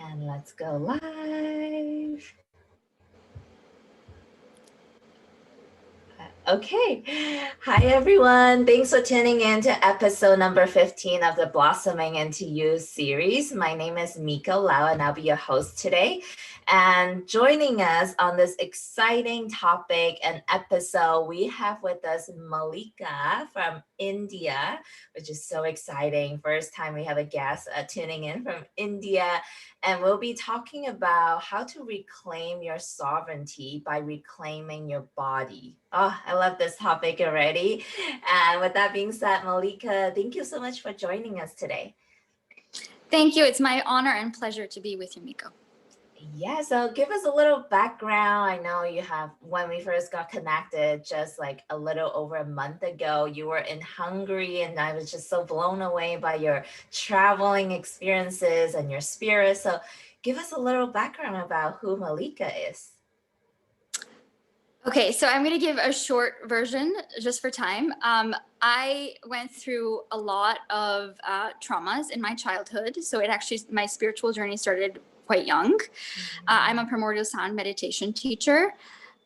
And let's go live. Okay. Hi, everyone. Thanks for tuning in to episode number 15 of the Blossoming into You series. My name is Mika Lau, and I'll be your host today. And joining us on this exciting topic and episode, we have with us Malika from India, which is so exciting. First time we have a guest tuning in from India. And we'll be talking about how to reclaim your sovereignty by reclaiming your body. Oh, I love this topic already. And with that being said, Malika, thank you so much for joining us today. Thank you. It's my honor and pleasure to be with you, Miko. Yeah, so give us a little background. I know you have, when we first got connected, just like a little over a month ago, you were in Hungary, and I was just so blown away by your traveling experiences and your spirit. So give us a little background about who Malika is. Okay, so I'm going to give a short version just for time. I went through a lot of traumas in my childhood. So my spiritual journey started quite young. I'm a primordial sound meditation teacher.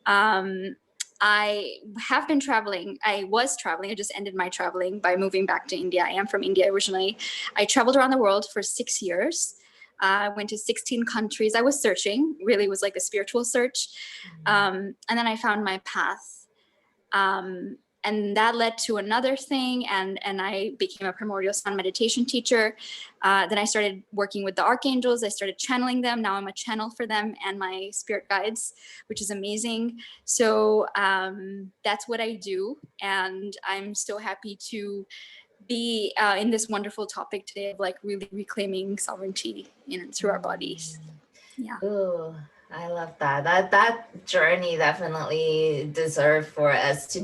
I have been traveling. I was traveling. I just ended my traveling by moving back to India. I am from India originally. I traveled around the world for 6 years. I went to 16 countries. I was searching, really was like a spiritual search. And then I found my path. And that led to another thing. And I became a primordial sound meditation teacher. Then I started working with the archangels. I started channeling them. Now I'm a channel for them and my spirit guides, which is amazing. So that's what I do. And I'm so happy to be in this wonderful topic today of like really reclaiming sovereignty through our bodies. Yeah. Ooh, I love that. That journey definitely deserves for us to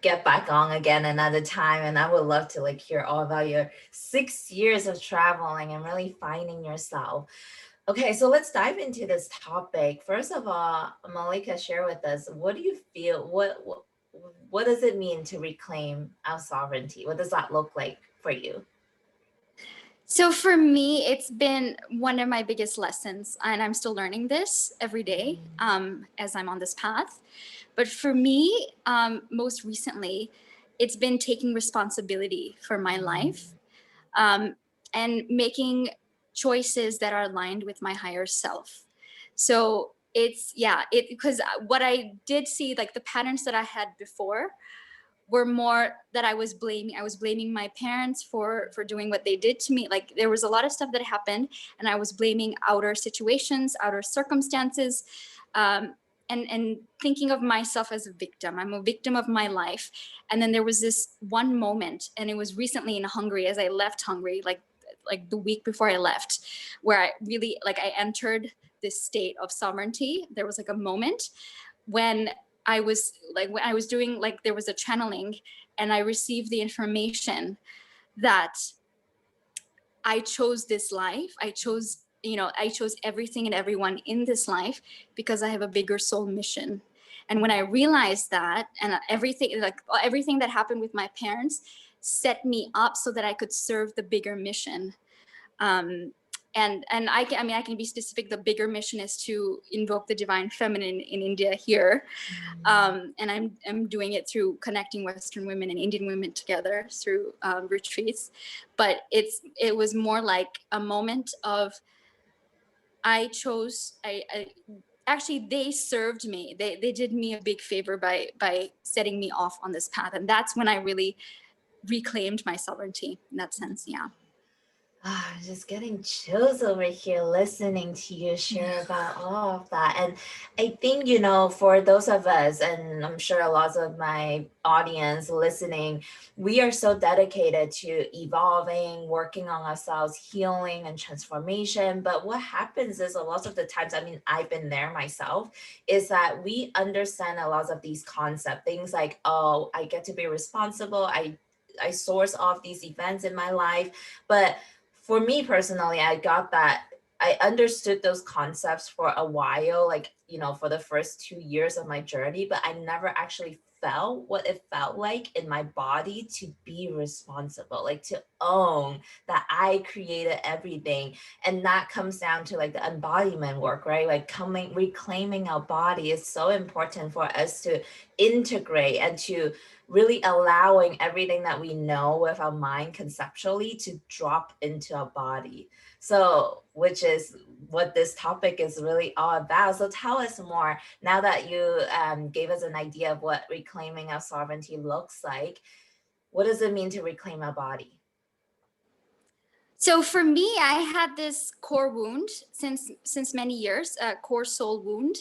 get back on again another time. And I would love to like hear all about your 6 years of traveling and really finding yourself. Okay, so let's dive into this topic. First of all, Malika, share with us, what do you feel? What does it mean to reclaim our sovereignty? What does that look like for you? So for me, it's been one of my biggest lessons, and I'm still learning this every day as I'm on this path. But for me, most recently, it's been taking responsibility for my life and making choices that are aligned with my higher self. So because what I did see, like the patterns that I had before, were more that I was blaming my parents for doing what they did to me. Like there was a lot of stuff that happened and I was blaming outer situations, outer circumstances, and thinking of myself as a victim. I'm a victim of my life. And then there was this one moment, and it was recently in Hungary as I left Hungary, like the week before I left, where I really I entered this state of sovereignty. There was like a moment when I was doing, there was a channeling, and I received the information that I chose this life. I chose everything and everyone in this life because I have a bigger soul mission. And when I realized that, and everything that happened with my parents set me up so that I could serve the bigger mission. And I can be specific. The bigger mission is to invoke the divine feminine in India here, and I'm doing it through connecting Western women and Indian women together through retreats. But it was more like a moment of actually they served me. They did me a big favor by setting me off on this path, and that's when I really reclaimed my sovereignty in that sense. Yeah. Just getting chills over here listening to you share about all of that. And I think, for those of us, and I'm sure a lot of my audience listening, we are so dedicated to evolving, working on ourselves, healing and transformation. But what happens is a lot of the times, I've been there myself, is that we understand a lot of these concepts, things like, oh, I get to be responsible. I source off these events in my life. But for me personally, I understood those concepts for a while, for the first 2 years of my journey, but I never actually what it felt like in my body to be responsible, like to own that I created everything. And that comes down to like the embodiment work, right? Like coming, reclaiming our body is so important for us to integrate and to really allowing everything that we know with our mind conceptually to drop into our body. So, which is what this topic is really all about. So, tell us more now that you gave us an idea of what reclaiming our sovereignty looks like. What does it mean to reclaim our body? So for me, I had this core wound since many years, a core soul wound,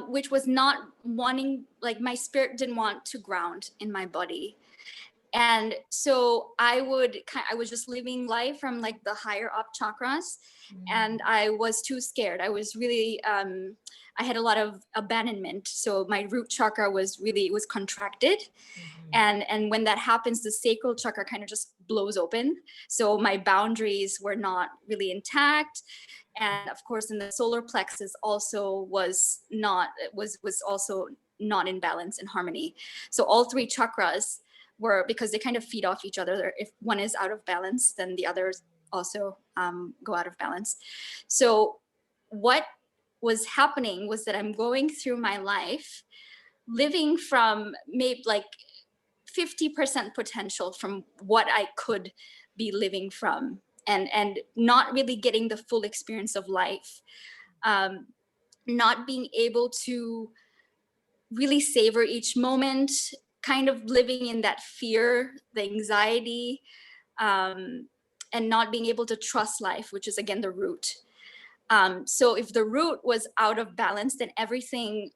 which was not wanting, like my spirit didn't want to ground in my body. And so I was just living life from like the higher up chakras, and I was too scared. I was really I had a lot of abandonment, so my root chakra was contracted. And when that happens, the sacral chakra kind of just blows open, so my boundaries were not really intact. And of course in the solar plexus also was also not in balance and harmony. So all three chakras were, because they kind of feed off each other. If one is out of balance, then the others also go out of balance. So what was happening was that I'm going through my life living from maybe like 50% potential from what I could be living from, and not really getting the full experience of life, um, not being able to really savor each moment, kind of living in that fear, the anxiety, um, and not being able to trust life, which is again the root. So if the root was out of balance, then everything,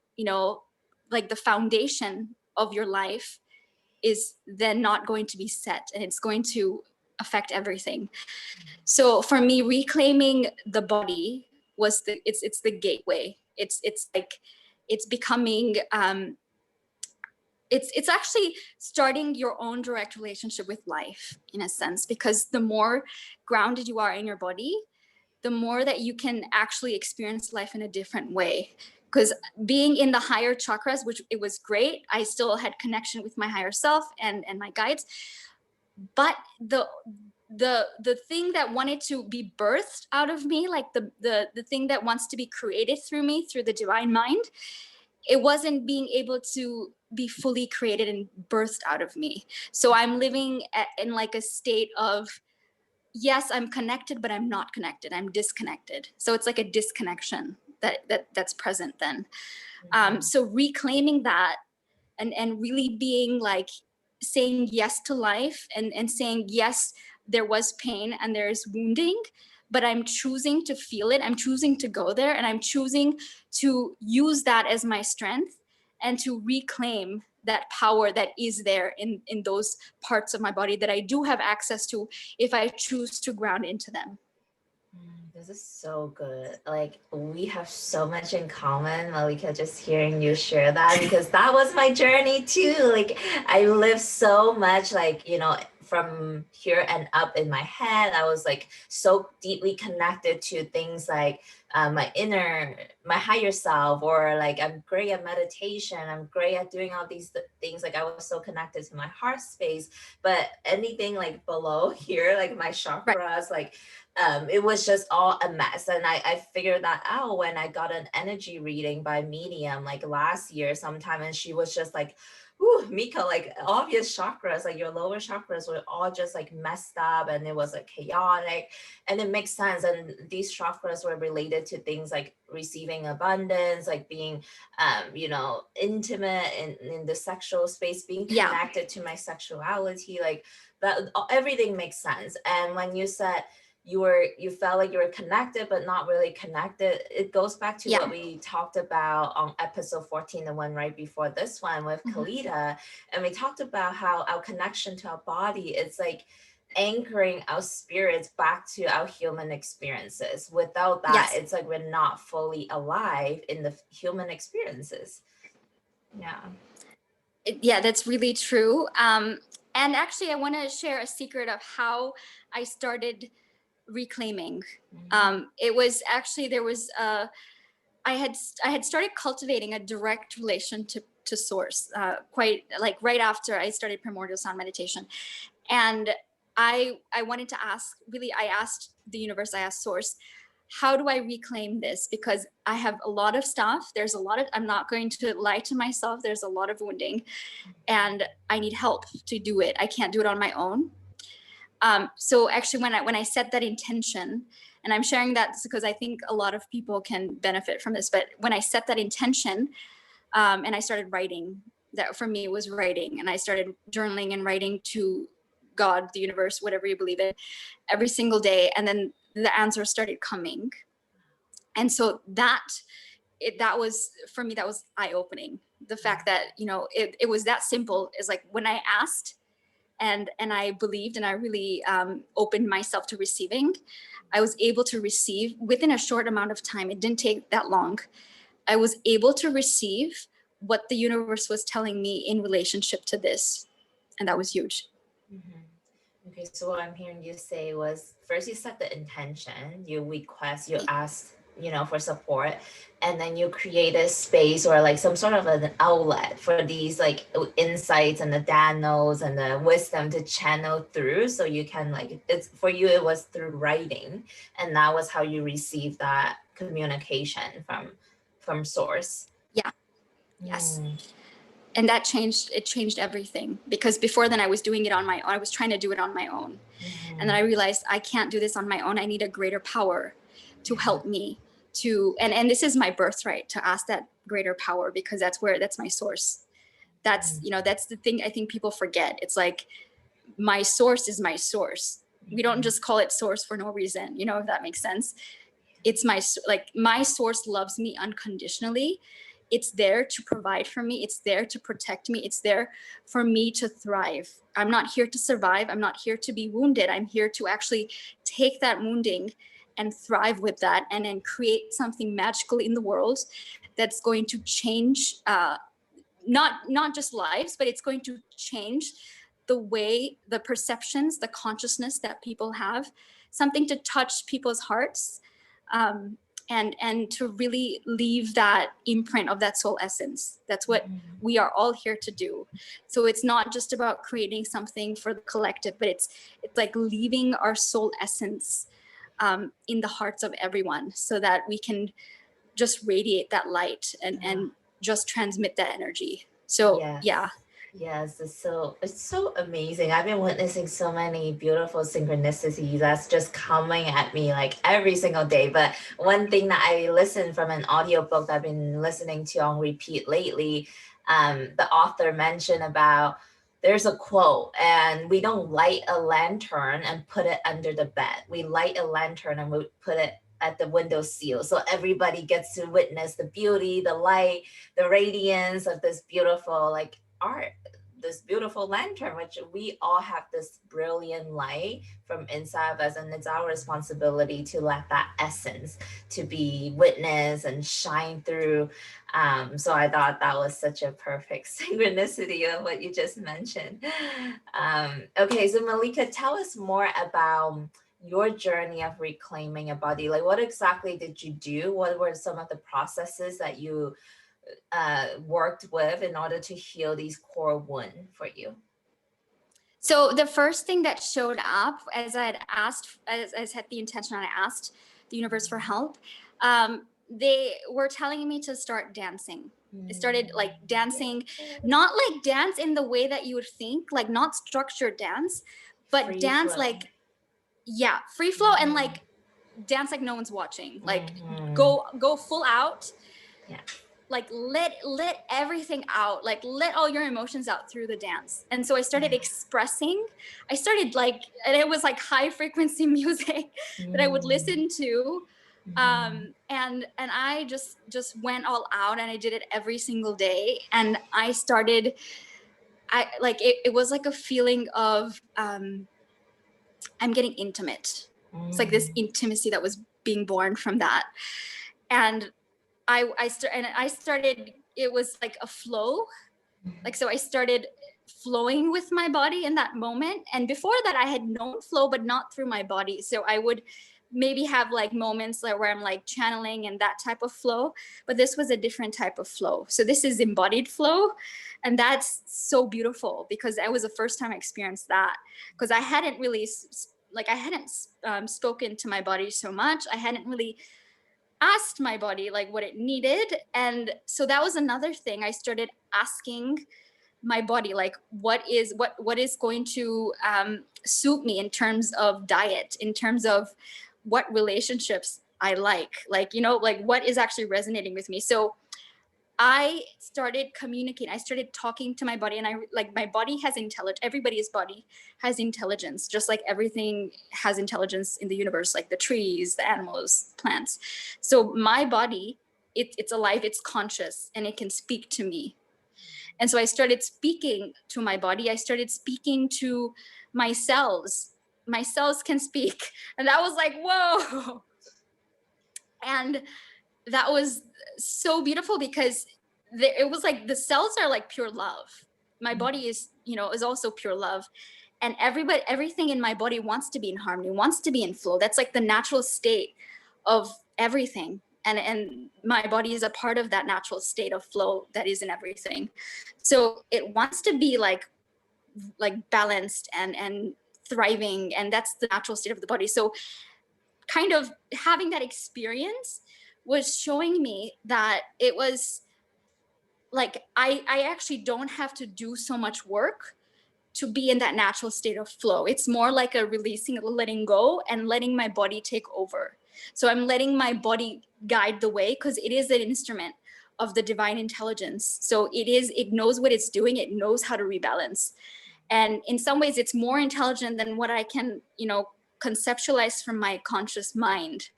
like the foundation of your life is then not going to be set, and it's going to affect everything. So for me, reclaiming the body was it's the gateway. It's like it's becoming it's actually starting your own direct relationship with life in a sense, because the more grounded you are in your body, the more that you can actually experience life in a different way. Because being in the higher chakras, which it was great, I still had connection with my higher self and my guides, but the thing that wanted to be birthed out of me, like the thing that wants to be created through me, through the divine mind, it wasn't being able to be fully created and birthed out of me. So I'm living in like a state of, yes, I'm connected, but I'm not connected. I'm disconnected. So it's like a disconnection that's present then. So reclaiming that, and really being like saying yes to life, and saying yes, there was pain and there's wounding, but I'm choosing to feel it, I'm choosing to go there, and I'm choosing to use that as my strength, and to reclaim that power that is there in those parts of my body that I do have access to if I choose to ground into them. This is so good. Like, we have so much in common, Malika, just hearing you share that, because that was my journey too. Like, I lived so much, like, from here and up in my head. I was like so deeply connected to things like my higher self, or like I'm great at meditation, I'm great at doing all these things. Like, I was so connected to my heart space, but anything like below here, like my Right. chakras, like it was just all a mess. And I figured that out when I got an energy reading by medium like last year sometime, and she was just like, "Ooh, Mika, like obvious chakras, like your lower chakras were all just like messed up, and it was like chaotic." And it makes sense. And these chakras were related to things like receiving abundance, like being intimate in the sexual space, being Yeah. connected to my sexuality, like that. Everything makes sense. And when you said you felt like you were connected but not really connected, it goes back to Yeah. what we talked about on episode 14, the one right before this one with Mhm. Kalita. And we talked about how our connection to our body is like anchoring our spirits back to our human experiences. Without that, Yes. it's like we're not fully alive in the human experiences. Yeah. Yeah, that's really true. And actually, I want to share a secret of how I started reclaiming. It was actually, there was I had started cultivating a direct relationship to source, quite like right after I started primordial sound meditation. And I wanted to ask, really, I asked the universe, I asked source, how do I reclaim this? Because I have a lot of stuff. There's a lot of, I'm not going to lie to myself. There's a lot of wounding and I need help to do it. I can't do it on my own. So actually when I set that intention, and I'm sharing that because I think a lot of people can benefit from this, but when I set that intention, and I started writing, that for me it was writing, and I started journaling and writing to God, the universe, whatever you believe in, every single day. And then the answers started coming. And so that was, for me, that was eye-opening. The fact that, it was that simple, is like when I asked and I believed and I really opened myself to receiving, I was able to receive within a short amount of time. It didn't take that long. I was able to receive what the universe was telling me in relationship to this. And that was huge. Mm-hmm. Okay, so what I'm hearing you say was first you set the intention, you request, you ask, for support, and then you create a space or like some sort of an outlet for these like insights and the danos and the wisdom to channel through. So you can like, it's for you, it was through writing, and that was how you received that communication from source. Yeah. Yes. Mm. And it changed everything, because before then I was doing it on my own. I was trying to do it on my own. Mm-hmm. And then I realized I can't do this on my own. I need a greater power to help me to, and this is my birthright, to ask that greater power, because that's my source. That's, that's the thing I think people forget. It's like, my source is my source. We don't just call it source for no reason, if that makes sense. It's my source loves me unconditionally. It's there to provide for me. It's there to protect me. It's there for me to thrive. I'm not here to survive. I'm not here to be wounded. I'm here to actually take that wounding and thrive with that, and then create something magical in the world that's going to change, not just lives, but it's going to change the way, the perceptions, the consciousness that people have, something to touch people's hearts, and to really leave that imprint of that soul essence. That's what we are all here to do. So it's not just about creating something for the collective, but it's like leaving our soul essence in the hearts of everyone, so that we can just radiate that light and just transmit that energy. So Yes. yeah. Yes, it's so amazing. I've been witnessing so many beautiful synchronicities that's just coming at me like every single day. But one thing that I listened from an audiobook that I've been listening to on repeat lately, the author mentioned about there's a quote, and we don't light a lantern and put it under the bed. We light a lantern and we put it at the window sill, so everybody gets to witness the beauty, the light, the radiance of this beautiful like art, this beautiful lantern, which we all have this brilliant light from inside of us, and it's our responsibility to let that essence to be witnessed and shine through. So I thought that was such a perfect synchronicity of what you just mentioned. Okay, so Malika, tell us more about your journey of reclaiming a body. Like, what exactly did you do? What were some of the processes that you worked with in order to heal these core wound for you? So the first thing that showed up, as I had asked, as I set the intention, and I asked the universe for help, they were telling me to start dancing. I started like dancing, not like dance in the way that you would think, like not structured dance, but Free dance flow. like, yeah, free flow, and like dance like no one's watching, like go full out. Yeah. Like let everything out, like let all your emotions out through the dance. And so I started expressing. I started like, and it was like high frequency music that I would listen to, and I just went all out, and I did it every single day. And I started, I like it was like a feeling of I'm getting intimate. It's like this intimacy that was being born from that. And I started, it was like a flow. Like, so I started flowing with my body in that moment. And before that I had known flow, but not through my body. So I would maybe have like moments like where I'm like channeling and that type of flow, but this was a different type of flow. So this is embodied flow, and that's so beautiful because that was the first time I experienced that, because I hadn't really like I hadn't spoken to my body so much. I hadn't really asked my body like what it needed, and so that was another thing. I started asking my body like what is going to suit me in terms of diet, in terms of what relationships I like, you know, like what is actually resonating with me. So I started communicating, I started talking to my body, and I like, my body has intelligence, everybody's body has intelligence, just like everything has intelligence in the universe, like the trees, the animals, plants. So my body, it's alive, it's conscious, and it can speak to me. And so I started speaking to my body. I started speaking to my cells. My cells can speak. And that was like, whoa. And that was so beautiful because it was like the cells are like pure love. My body is, you know, is also pure love. And everything in my body wants to be in harmony, wants to be in flow. That's like the natural state of everything. And my body is a part of that natural state of flow that is in everything. So it wants to be like balanced and thriving, and that's the natural state of the body. So kind of having that experience was showing me that it was like I actually don't have to do so much work to be in that natural state of flow. It's more like a releasing, letting go, and letting my body take over. So I'm letting my body guide the way, because it is an instrument of the divine intelligence. So it knows what it's doing. It knows how to rebalance. And in some ways it's more intelligent than what I can, you know, conceptualize from my conscious mind.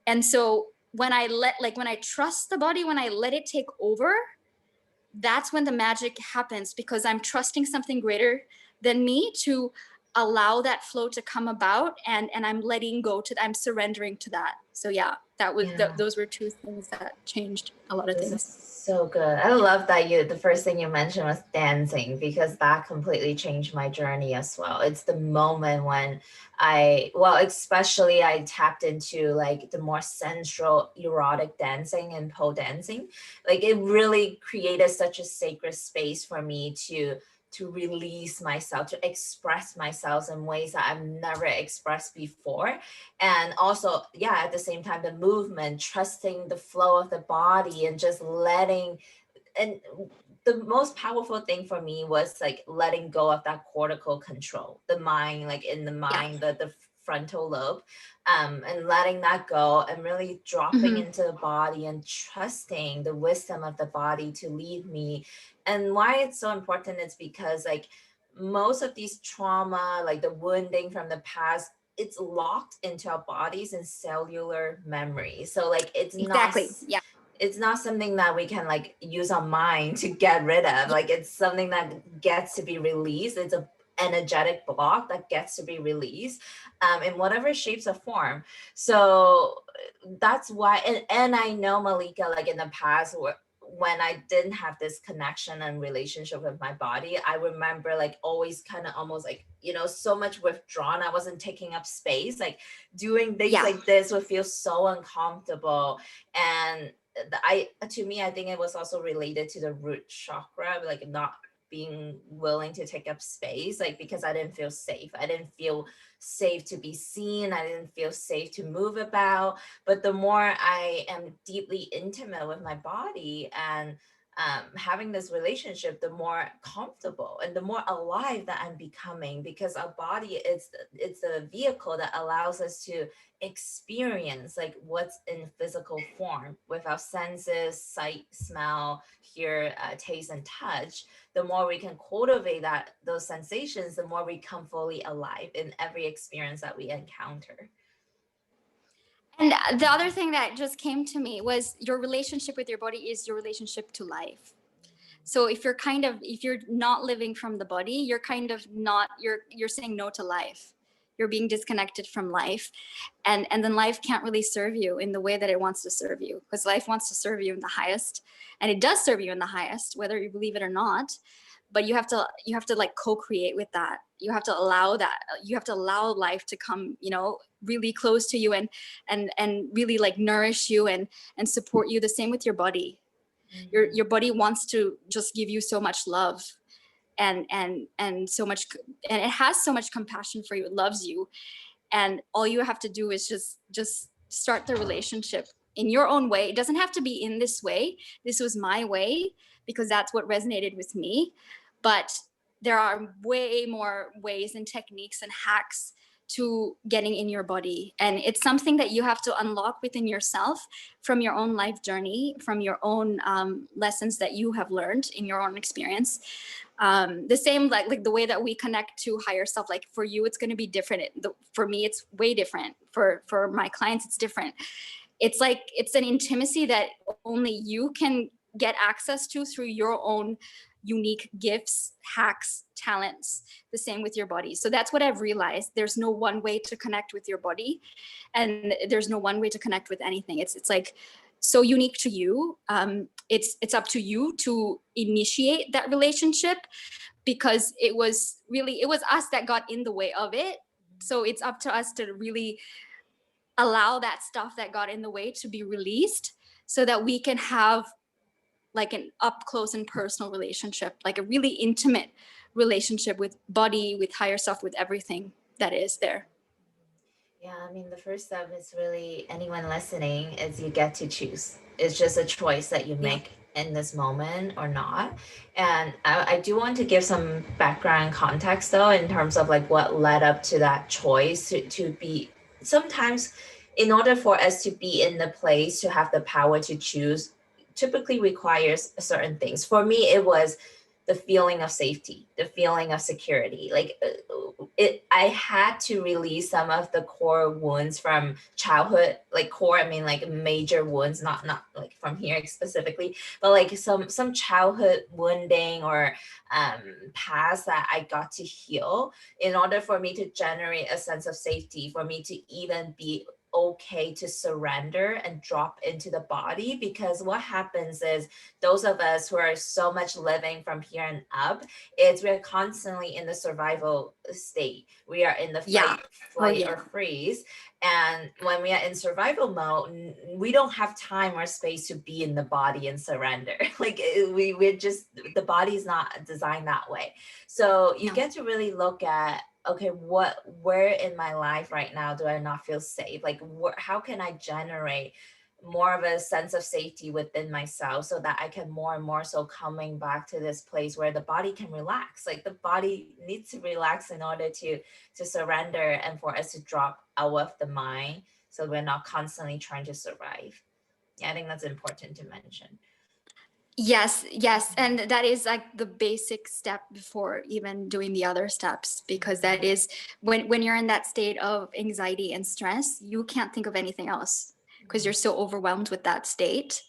And so when I trust the body, when I let it take over, that's when the magic happens, because I'm trusting something greater than me to allow that flow to come about, and I'm letting go to, I'm surrendering to that. So yeah, that was Yeah. those were two things that changed a lot of This is things. so good. I love that the first thing you mentioned was dancing, because that completely changed my journey as well. It's the moment when well, especially I tapped into like the more sensual erotic dancing and pole dancing. Like it really created such a sacred space for me to release myself, to express myself in ways that I've never expressed before. And also, yeah, at the same time, the movement, trusting the flow of the body, and just letting, and the most powerful thing for me was like letting go of that cortical control, the mind, like in the Yeah. mind, the frontal lobe, and letting that go, and really dropping Mm-hmm. into the body and trusting the wisdom of the body to lead me. And why it's so important is because like most of these trauma, like the wounding from the past, it's locked into our bodies and cellular memory. So like Exactly. Yeah. it's not something that we can like use our mind to get rid of. Yeah. Like it's something that gets to be released. It's a energetic block that gets to be released, in whatever shapes or form. So that's why, and I know, Malika, like in the past, when I didn't have this connection and relationship with my body, I remember like always kind of almost like, so much withdrawn. I wasn't taking up space. Like doing things Yeah. like this would feel so uncomfortable. And to me, I think it was also related to the root chakra, like not being willing to take up space, like because I didn't feel safe. I didn't feel safe to be seen. I didn't feel safe to move about. But the more I am deeply intimate with my body and having this relationship, the more comfortable and the more alive that I'm becoming, because our body is it's a vehicle that allows us to experience like what's in physical form with our senses: sight, smell, hear, taste, and touch. The more we can cultivate those sensations, the more we come fully alive in every experience that we encounter. And the other thing that just came to me was your relationship with your body is your relationship to life. So if you're not living from the body, you're kind of not, you're saying no to life. You're being disconnected from life. And then life can't really serve you in the way that it wants to serve you, because life wants to serve you in the highest, and it does serve you in the highest, whether you believe it or not. but you have to like co-create with that. You have to allow that. You have to allow life to come, really close to you, and really like nourish you and support you. The same with your body. Your body wants to just give you so much love, and so much, and it has so much compassion for you. It loves you, and all you have to do is just start the relationship in your own way. It doesn't have to be in this way. This was my way because that's what resonated with me, but there are way more ways and techniques and hacks to getting in your body, and it's something that you have to unlock within yourself from your own life journey, from your own lessons that you have learned in your own experience. The same like the way that we connect to higher self, like for you it's going to be different. For me it's way different. For my clients it's different. It's like it's an intimacy that only you can get access to through your own unique gifts, hacks, talents. The same with your body. So that's what I've realized. There's no one way to connect with your body, and there's no one way to connect with anything. It's like so unique to you. It's up to you to initiate that relationship, because it was us that got in the way of it. So it's up to us to really allow that stuff that got in the way to be released, so that we can have like an up close and personal relationship, like a really intimate relationship with body, with higher self, with everything that is there. Yeah, I mean, the first step is really anyone listening is you get to choose. It's just a choice that you Yeah. make in this moment or not. And I do want to give some background context though, in terms of like what led up to that choice to be sometimes in order for us to be in the place to have the power to choose typically requires certain things. For me, it was the feeling of safety, the feeling of security. Like I had to release some of the core wounds from childhood, like core, I mean like major wounds, not like from here specifically, but like some childhood wounding or past that I got to heal in order for me to generate a sense of safety, for me to even be okay to surrender and drop into the body. Because what happens is those of us who are so much living from here and up, it's we're constantly in the survival state. We are in the Yeah. fight, Oh flight, or yeah. freeze. And when we are in survival mode, we don't have time or space to be in the body and surrender. Like we're just, the body's not designed that way. So you No. get to really look at, okay, where in my life right now do I not feel safe? Like how can I generate more of a sense of safety within myself so that I can more and more so coming back to this place where the body can relax. Like the body needs to relax in order to surrender and for us to drop out of the mind, so we're not constantly trying to survive. Yeah, I think that's important to mention. Yes, yes. And that is like the basic step before even doing the other steps, because that is when you're in that state of anxiety and stress, you can't think of anything else because you're so overwhelmed with that state,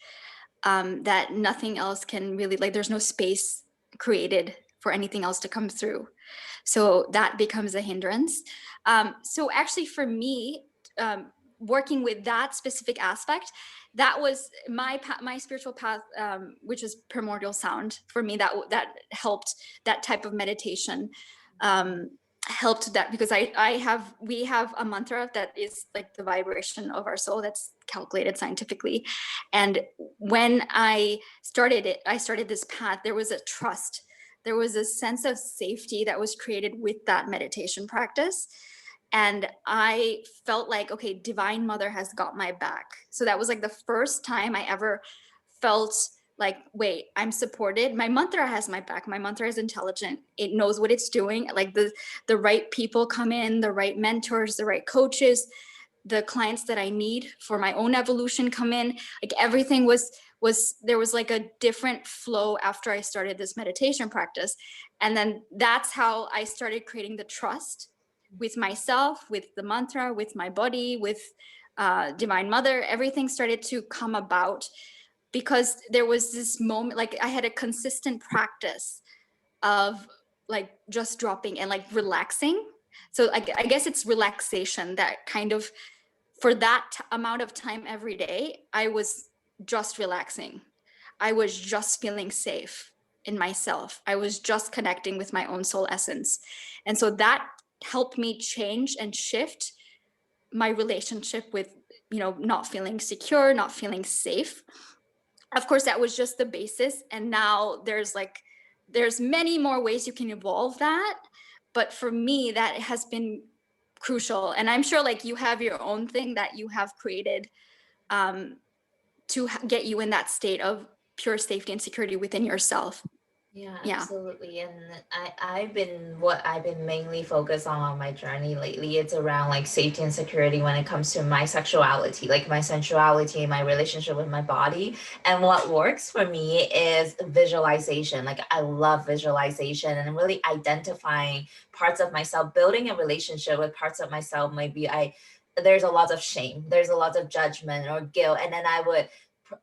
that nothing else can really, like, there's no space created for anything else to come through. So that becomes a hindrance. So actually, for me, working with that specific aspect, that was my spiritual path, which is primordial sound. For me, that helped. That type of meditation helped that, because we have a mantra that is like the vibration of our soul, that's calculated scientifically. And when I started this path, there was a trust, there was a sense of safety that was created with that meditation practice. And I felt like, okay, Divine Mother has got my back. So that was like the first time I ever felt like, wait, I'm supported. My mantra has my back. My mantra is intelligent. It knows what it's doing. Like the right people come in, the right mentors, the right coaches, the clients that I need for my own evolution come in. Like everything was there was like a different flow after I started this meditation practice. And then that's how I started creating the trust with myself, with the mantra, with my body, with Divine Mother. Everything started to come about because there was this moment, like I had a consistent practice of like just dropping and like relaxing. So I guess it's relaxation that kind of, for that amount of time every day, I was just relaxing. I was just feeling safe. in myself. I was just connecting with my own soul essence. And so that helped me change and shift my relationship with, not feeling secure, not feeling safe. Of course, that was just the basis. And now there's many more ways you can evolve that. But for me, that has been crucial. And I'm sure like you have your own thing that you have created um, to get you in that state of pure safety and security within yourself. Yeah, Yeah. absolutely. And I've been mainly focused on my journey lately. It's around like safety and security when it comes to my sexuality, like my sensuality, my relationship with my body. And what works for me is visualization. Like I love visualization and really identifying parts of myself, building a relationship with parts of myself. Maybe I there's a lot of shame, there's a lot of judgment or guilt, and then I would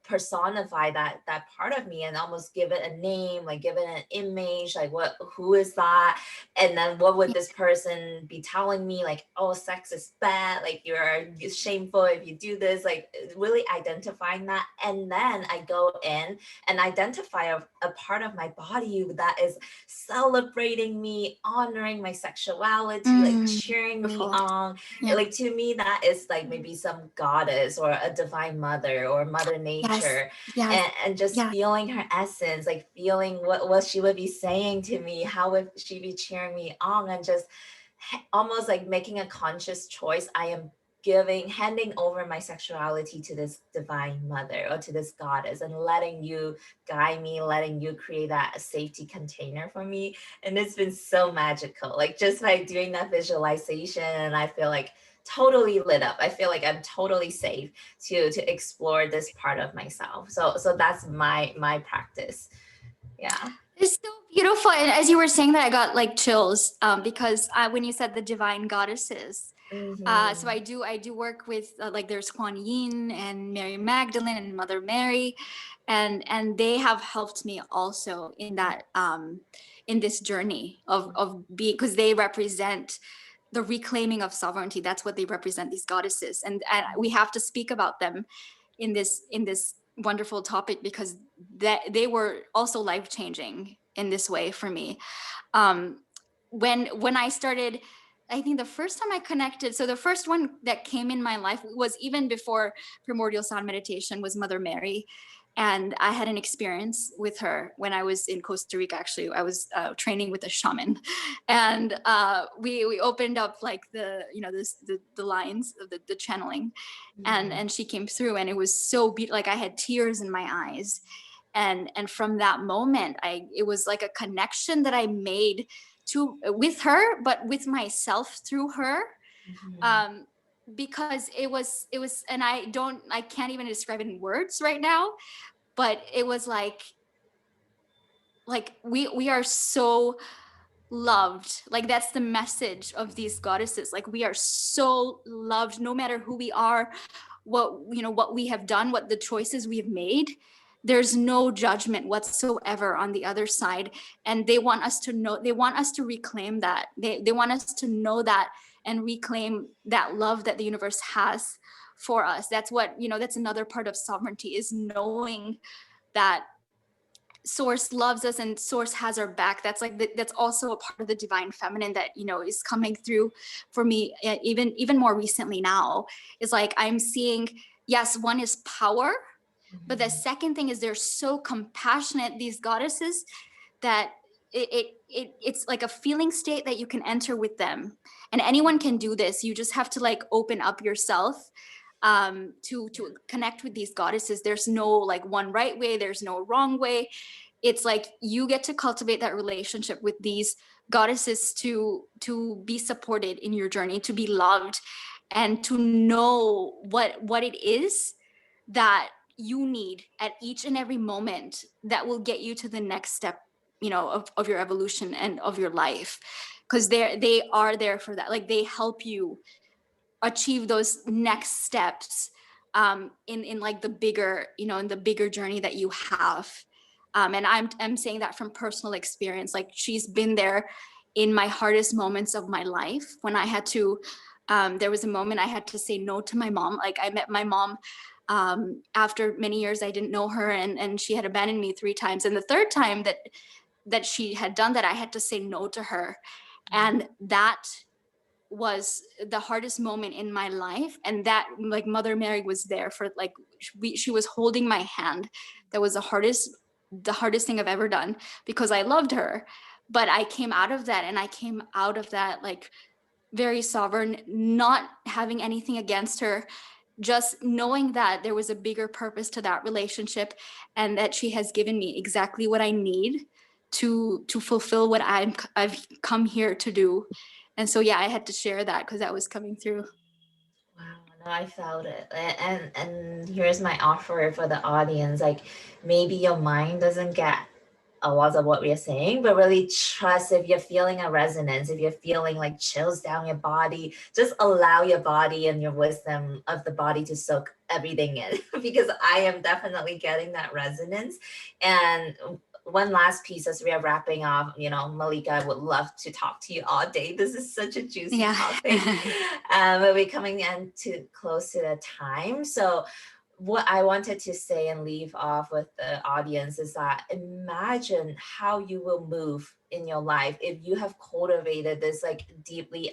personify that part of me and almost give it a name, like give it an image, like who is that, and then what would this person be telling me, like, oh, sex is bad, like you're shameful if you do this, like really identifying that. And then I go in and identify a part of my body that is celebrating me, honoring my sexuality, like cheering me Beautiful. on. Yeah. Like to me that is like maybe some goddess or a divine mother or mother Yes. nature, Yes. and just Yeah. feeling her essence, like feeling what she would be saying to me, how would she be cheering me on, and just almost like making a conscious choice. I am handing over my sexuality to this divine mother or to this goddess, and letting you guide me, letting you create that safety container for me. And it's been so magical, like just by doing that visualization. And I feel like totally lit up, I feel like I'm totally safe to explore this part of myself. So that's my practice. Yeah. It's so beautiful. And as you were saying that, I got like chills because when you said the divine goddesses, so Mm-hmm. I do work with like there's Kuan Yin and Mary Magdalene and Mother Mary, and they have helped me also in this journey of being, because they represent the reclaiming of sovereignty. That's what they represent, these goddesses, and we have to speak about them in this wonderful topic because that they were also life changing in this way for me. um, when I started, I think the first time I connected, so the first one that came in my life was even before primordial sound meditation, was Mother Mary. And I had an experience with her when I was in Costa Rica. Actually, I was training with a shaman, and we opened up like the lines of the channeling, and she came through, and it was so like I had tears in my eyes. And from that moment, it was like a connection that I made to with her, but with myself through her. Mm-hmm. um because it was, and I can't even describe it in words right now, but it was like we are so loved. Like that's the message of these goddesses, like we are so loved no matter who we are, what we have done, what the choices we have made. There's no judgment whatsoever on the other side. And they want us to know, they want us to reclaim that. They want us to know that and reclaim that love that the universe has for us. That's that's another part of sovereignty, is knowing that source loves us and source has our back. That's that's also a part of the divine feminine that is coming through for me, even more recently now. Is like I'm seeing, yes, one is power, but the second thing is they're so compassionate, these goddesses, that it's like a feeling state that you can enter with them. And anyone can do this. You just have to like open up yourself to connect with these goddesses. There's no like one right way, there's no wrong way. It's like you get to cultivate that relationship with these goddesses to be supported in your journey, to be loved, and to know what it is that you need at each and every moment that will get you to the next step, of your evolution and of your life. Because they are there for that. Like they help you achieve those next steps in like the bigger, in the bigger journey that you have. And I'm saying that from personal experience. Like she's been there in my hardest moments of my life when I had to. There was a moment I had to say no to my mom. Like I met my mom After many years, I didn't know her, and she had abandoned me 3 times. And the third time that she had done that, I had to say no to her. And that was the hardest moment in my life. And that, like, Mother Mary was there for, like, she was holding my hand. That was the hardest thing I've ever done, because I loved her. But I came out of that, and I came out of that, like, very sovereign, not having anything against her, just knowing that there was a bigger purpose to that relationship, and that she has given me exactly what I need to fulfill what I've come here to do. And so, yeah, I had to share that because that was coming through. Wow, no, I felt it. And here's my offer for the audience. Like, maybe your mind doesn't get a lot of what we're saying, but really trust if you're feeling a resonance, if you're feeling like chills down your body, just allow your body and your wisdom of the body to soak everything in because I am definitely getting that resonance. And one last piece as we are wrapping up, Malika, I would love to talk to you all day. This is such a juicy Yeah. topic. But we're coming in to close to the time. So what I wanted to say and leave off with the audience is that imagine how you will move in your life if you have cultivated this like deeply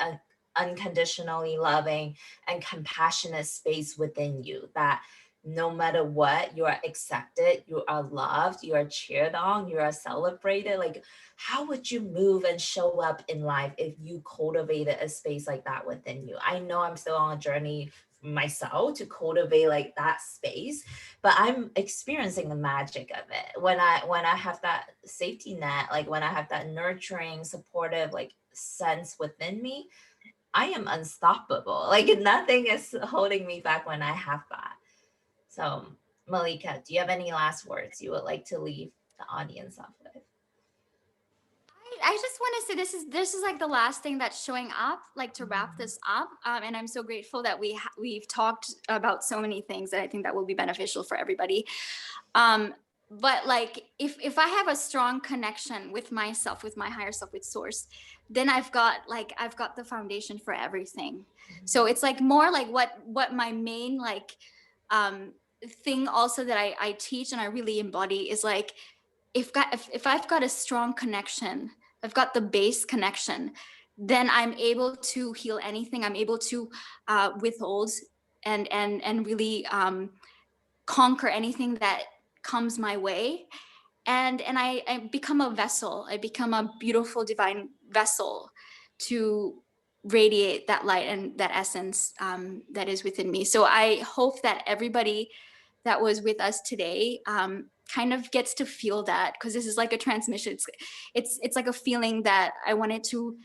unconditionally loving and compassionate space within you that no matter what, you are accepted, you are loved, you are cheered on, you are celebrated. Like, how would you move and show up in life if you cultivated a space like that within you? I know I'm still on a journey myself to cultivate like that space, but I'm experiencing the magic of it when I have that safety net, like when I have that nurturing supportive like sense within me. I am unstoppable. Like nothing is holding me back when I have that. So, Malika, do you have any last words you would like to leave the audience off with? I just want to say this is like the last thing that's showing up, like, to wrap Mm, this up. And I'm so grateful that we've talked about so many things that I think that will be beneficial for everybody. Um, but, like, if I have a strong connection with myself, with my higher self, with source, then I've got the foundation for everything. So it's like more like what my main, like, um thing also that I teach and I really embody is like, if I've got a strong connection, I've got the base connection, then I'm able to heal anything. I'm able to withhold and really conquer anything that comes my way. And I become a vessel. I become a beautiful divine vessel to radiate that light and that essence that is within me. So I hope that everybody that was with us today kind of gets to feel that, because this is like a transmission. It's like a feeling that I wanted to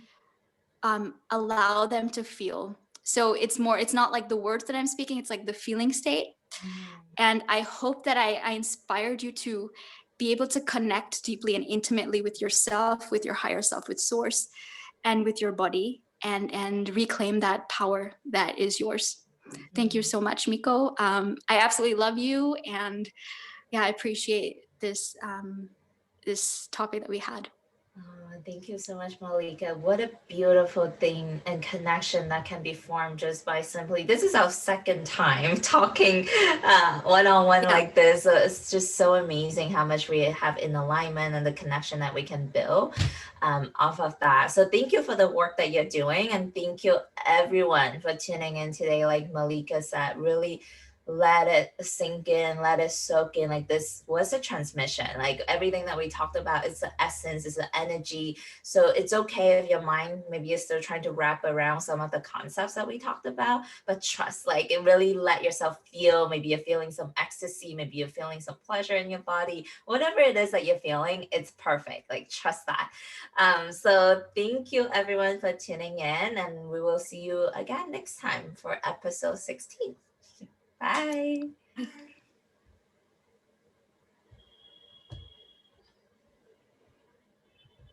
allow them to feel. So it's not like the words that I'm speaking, it's like the feeling state. mm, And I hope that I inspired you to be able to connect deeply and intimately with yourself, with your higher self, with source, and with your body, and reclaim that power that is yours. Thank you mm. so much, Miko. I absolutely love you, and yeah, I appreciate this topic that we had. Oh, thank you so much, Malika. What a beautiful thing and connection that can be formed just by simply. This is our second time talking one on one Yeah. like this. So it's just so amazing how much we have in alignment and the connection that we can build off of that. So thank you for the work that you're doing, and thank you everyone for tuning in today. Like Malika said, really let it sink in, let it soak in. Like this was a transmission. Like everything that we talked about, it's the essence, it's the energy. So it's okay if your mind maybe is still trying to wrap around some of the concepts that we talked about, but trust, like it really let yourself feel. Maybe you're feeling some ecstasy, maybe you're feeling some pleasure in your body, whatever it is that you're feeling, it's perfect. Like trust that. So thank you everyone for tuning in, and we will see you again next time for episode 16. Bye.